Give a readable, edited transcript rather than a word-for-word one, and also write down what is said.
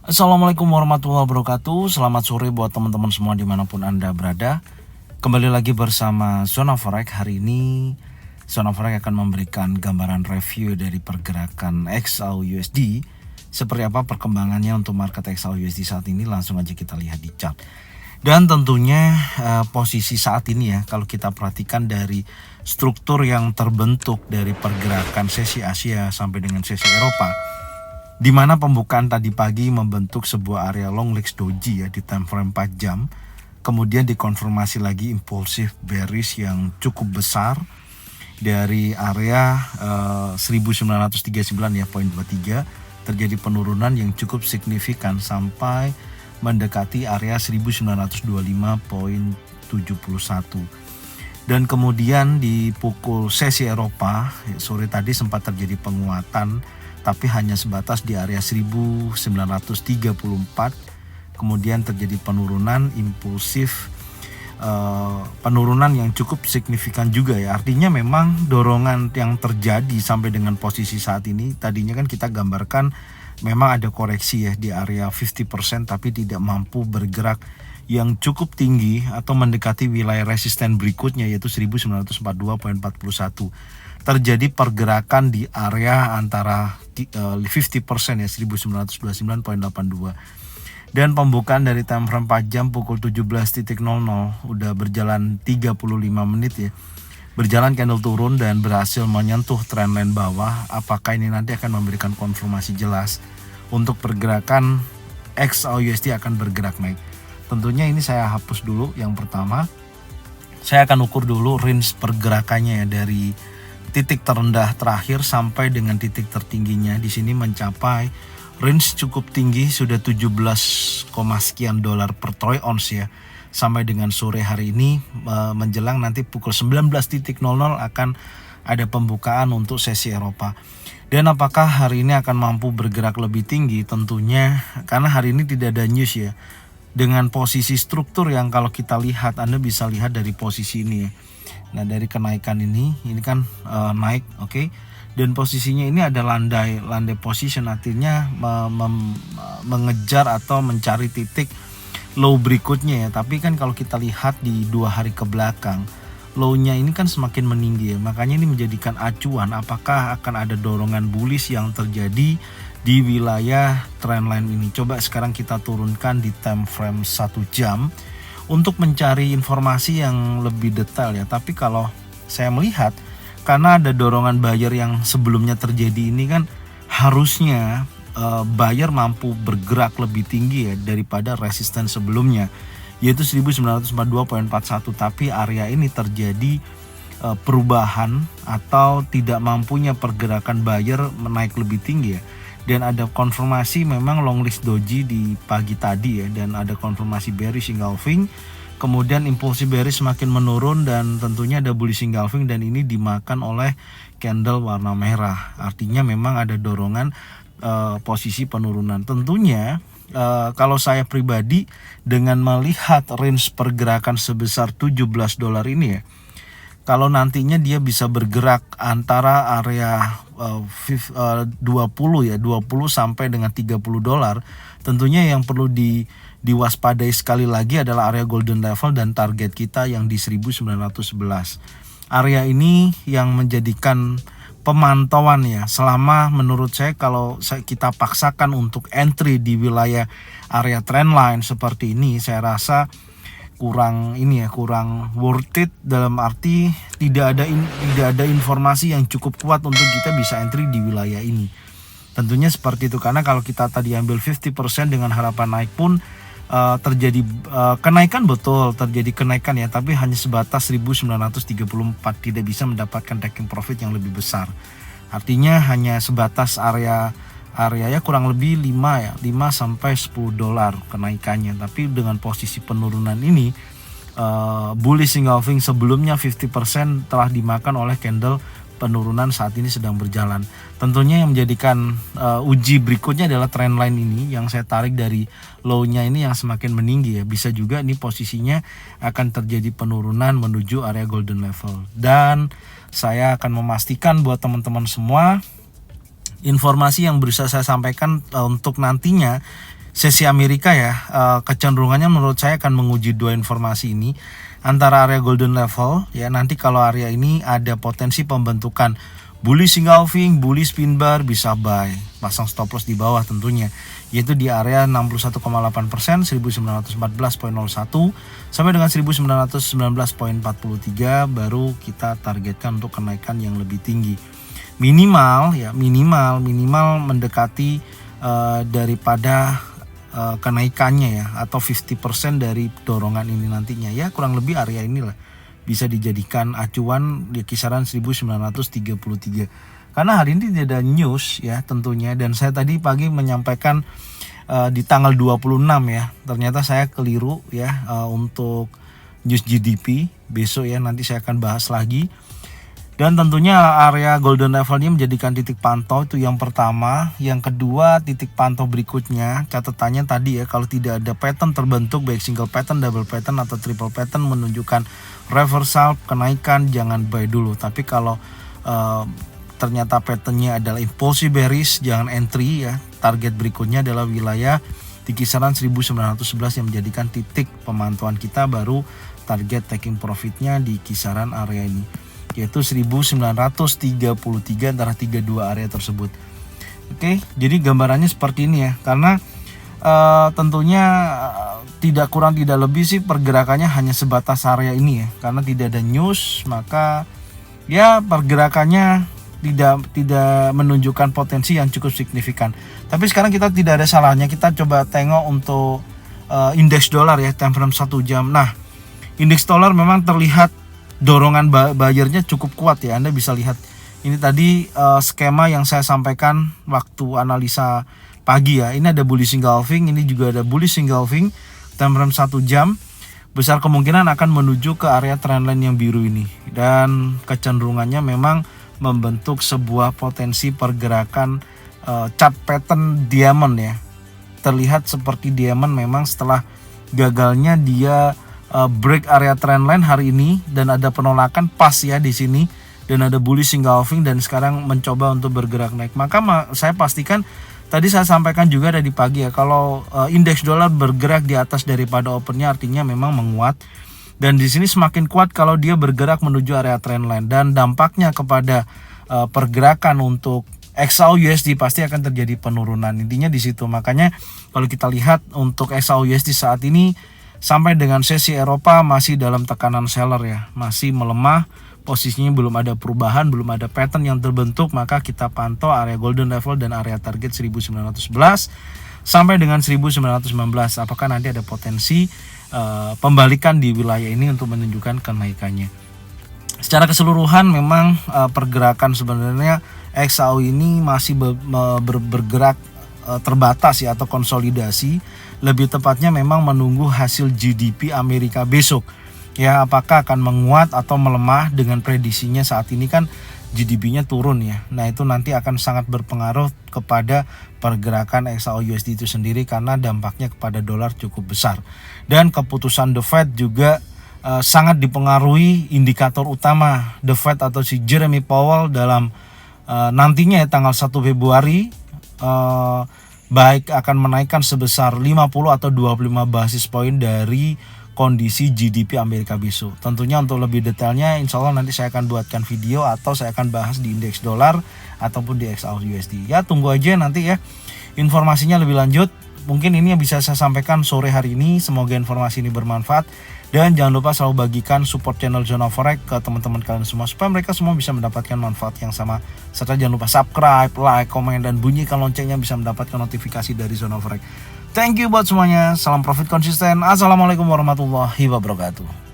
Assalamualaikum warahmatullahi wabarakatuh. Selamat sore buat teman-teman semua dimanapun Anda berada. Kembali lagi bersama Zona Forex. Hari ini Zona Forex akan memberikan gambaran review dari pergerakan XAUUSD. Seperti apa perkembangannya untuk market XAUUSD saat ini, langsung aja kita lihat di chart. Dan tentunya posisi saat ini ya, kalau kita perhatikan dari struktur yang terbentuk dari pergerakan sesi Asia sampai dengan sesi Eropa, di mana pembukaan tadi pagi membentuk sebuah area long legs doji ya di time frame 4 jam. Kemudian dikonfirmasi lagi impulsif bearish yang cukup besar dari area 1939 ya, poin 23. Terjadi penurunan yang cukup signifikan sampai mendekati area 1925.71. Dan kemudian di pukul sesi Eropa sore tadi sempat terjadi penguatan, tapi hanya sebatas di area 1934. Kemudian terjadi penurunan impulsif, penurunan yang cukup signifikan juga ya. Artinya memang dorongan yang terjadi sampai dengan posisi saat ini, tadinya kan kita gambarkan memang ada koreksi ya di area 50%, tapi tidak mampu bergerak yang cukup tinggi atau mendekati wilayah resisten berikutnya, yaitu 1942.41. Terjadi pergerakan di area antara 50% ya, 1929.82. Dan pembukaan dari time frame 4 jam pukul 17.00 udah berjalan 35 menit ya. Berjalan candle turun dan berhasil menyentuh trendline bawah. Apakah ini nanti akan memberikan konfirmasi jelas untuk pergerakan XAUUSD akan bergerak naik? Tentunya ini saya hapus dulu. Yang pertama, saya akan ukur dulu range pergerakannya ya, dari titik terendah terakhir sampai dengan titik tertingginya. Di sini mencapai range cukup tinggi, sudah 17, sekian dolar per troy ounce ya. Sampai dengan sore hari ini menjelang nanti pukul 19.00 akan ada pembukaan untuk sesi Eropa. Dan apakah hari ini akan mampu bergerak lebih tinggi? Tentunya karena hari ini tidak ada news ya. Dengan posisi struktur yang kalau kita lihat, Anda bisa lihat dari posisi ini ya. Nah, dari kenaikan ini kan naik, oke. Dan posisinya ini ada landai position, artinya mengejar atau mencari titik low berikutnya ya. Tapi kan kalau kita lihat di 2 hari ke belakang, low-nya ini kan semakin meninggi ya. Makanya ini menjadikan acuan apakah akan ada dorongan bullish yang terjadi di wilayah trendline ini. Coba sekarang kita turunkan di time frame 1 jam untuk mencari informasi yang lebih detail ya. Tapi kalau saya melihat, karena ada dorongan buyer yang sebelumnya terjadi ini kan, harusnya buyer mampu bergerak lebih tinggi ya daripada resisten sebelumnya, yaitu 1942.41. Tapi area ini terjadi perubahan atau tidak mampunya pergerakan buyer menaik lebih tinggi ya. Dan ada konfirmasi memang long list doji di pagi tadi ya, dan ada konfirmasi bearish engulfing. Kemudian impulsi bearish semakin menurun dan tentunya ada bullish engulfing, dan ini dimakan oleh candle warna merah. Artinya memang ada dorongan posisi penurunan. Tentunya kalau saya pribadi dengan melihat range pergerakan sebesar 17 dolar ini ya, kalau nantinya dia bisa bergerak antara area 20 sampai dengan 30 dolar, tentunya yang perlu diwaspadai sekali lagi adalah area golden level dan target kita yang di 1911. Area ini yang menjadikan pemantauan ya, selama menurut saya kalau kita paksakan untuk entry di wilayah area trendline seperti ini, saya rasa kurang worth it, dalam arti tidak ada informasi yang cukup kuat untuk kita bisa entry di wilayah ini. Tentunya seperti itu, karena kalau kita tadi ambil 50% dengan harapan naik pun terjadi kenaikan, betul terjadi kenaikan ya, tapi hanya sebatas 1934, tidak bisa mendapatkan taking profit yang lebih besar. Artinya hanya sebatas area ya kurang lebih 5 sampai 10 dolar kenaikannya. Tapi dengan posisi penurunan ini, bullish engulfing sebelumnya 50% telah dimakan oleh candle penurunan saat ini sedang berjalan. Tentunya yang menjadikan uji berikutnya adalah trendline ini yang saya tarik dari low-nya ini yang semakin meninggi ya. Bisa juga ini posisinya akan terjadi penurunan menuju area golden level. Dan saya akan memastikan buat teman-teman semua, informasi yang berusaha saya sampaikan untuk nantinya sesi Amerika ya, kecenderungannya menurut saya akan menguji dua informasi ini, antara area golden level ya, nanti kalau area ini ada potensi pembentukan bullish engulfing, bullish pin bar, bisa buy, pasang stop loss di bawah tentunya, yaitu di area 61,8%, 1914.01 sampai dengan 1919.43, baru kita targetkan untuk kenaikan yang lebih tinggi. Minimal ya, minimal mendekati daripada kenaikannya ya, atau 50% dari dorongan ini nantinya ya, kurang lebih area inilah bisa dijadikan acuan di kisaran 1933. Karena hari ini tidak ada news ya tentunya, dan saya tadi pagi menyampaikan di tanggal 26 ya, ternyata saya keliru ya untuk news GDP besok ya, nanti saya akan bahas lagi. Dan tentunya area golden level ini menjadikan titik pantau, itu yang pertama. Yang kedua, titik pantau berikutnya catatannya tadi ya, kalau tidak ada pattern terbentuk baik single pattern, double pattern atau triple pattern menunjukkan reversal kenaikan, jangan buy dulu. Tapi kalau ternyata patternnya adalah impulsive bearish, jangan entry ya. Target berikutnya adalah wilayah di kisaran 1911 yang menjadikan titik pemantauan kita, baru target taking profitnya di kisaran area ini, yaitu 1933 antara 32 area tersebut. Oke, jadi gambarannya seperti ini ya, karena tentunya tidak kurang tidak lebih sih pergerakannya hanya sebatas area ini ya, karena tidak ada news, maka ya pergerakannya tidak menunjukkan potensi yang cukup signifikan. Tapi sekarang kita tidak ada salahnya kita coba tengok untuk indeks dolar ya, time frame 1 jam. Nah, indeks dolar memang terlihat dorongan buyernya cukup kuat ya. Anda bisa lihat ini tadi skema yang saya sampaikan waktu analisa pagi ya. Ini ada bullish engulfing, ini juga ada bullish engulfing, time frame 1 jam. Besar kemungkinan akan menuju ke area trendline yang biru ini, dan kecenderungannya memang membentuk sebuah potensi pergerakan chart pattern diamond ya. Terlihat seperti diamond memang setelah gagalnya dia break area trendline hari ini, dan ada penolakan pas ya di sini, dan ada bullish engulfing, dan sekarang mencoba untuk bergerak naik. Maka saya pastikan tadi saya sampaikan juga dari pagi ya, kalau indeks dolar bergerak di atas daripada opennya artinya memang menguat, dan di sini semakin kuat kalau dia bergerak menuju area trendline, dan dampaknya kepada pergerakan untuk XAU-USD pasti akan terjadi penurunan, intinya di situ. Makanya kalau kita lihat untuk XAU-USD saat ini sampai dengan sesi Eropa masih dalam tekanan seller ya, masih melemah, posisinya belum ada perubahan, belum ada pattern yang terbentuk, maka kita pantau area golden level dan area target 1911 sampai dengan 1919. Apakah nanti ada potensi pembalikan di wilayah ini untuk menunjukkan kenaikannya. Secara keseluruhan memang pergerakan sebenarnya XAU ini masih bergerak terbatas ya, atau konsolidasi. Lebih tepatnya memang menunggu hasil GDP Amerika besok ya, apakah akan menguat atau melemah. Dengan prediksinya saat ini kan GDP-nya turun ya. Nah, itu nanti akan sangat berpengaruh kepada pergerakan XAU-USD itu sendiri, karena dampaknya kepada dolar cukup besar. Dan keputusan The Fed juga sangat dipengaruhi indikator utama The Fed atau si Jeremy Powell dalam nantinya ya, tanggal 1 Februari baik akan menaikkan sebesar 50 atau 25 basis poin dari kondisi GDP Amerika besok. Tentunya untuk lebih detailnya insya Allah nanti saya akan buatkan video atau saya akan bahas di indeks dolar ataupun di XAU-USD. Ya, tunggu aja nanti ya informasinya lebih lanjut. Mungkin ini yang bisa saya sampaikan sore hari ini. Semoga informasi ini bermanfaat. Dan jangan lupa selalu bagikan support channel Zona Forex ke teman-teman kalian semua, supaya mereka semua bisa mendapatkan manfaat yang sama. Serta jangan lupa subscribe, like, komen, dan bunyikan loncengnya bisa mendapatkan notifikasi dari Zona Forex. Thank you buat semuanya. Salam profit konsisten. Assalamualaikum warahmatullahi wabarakatuh.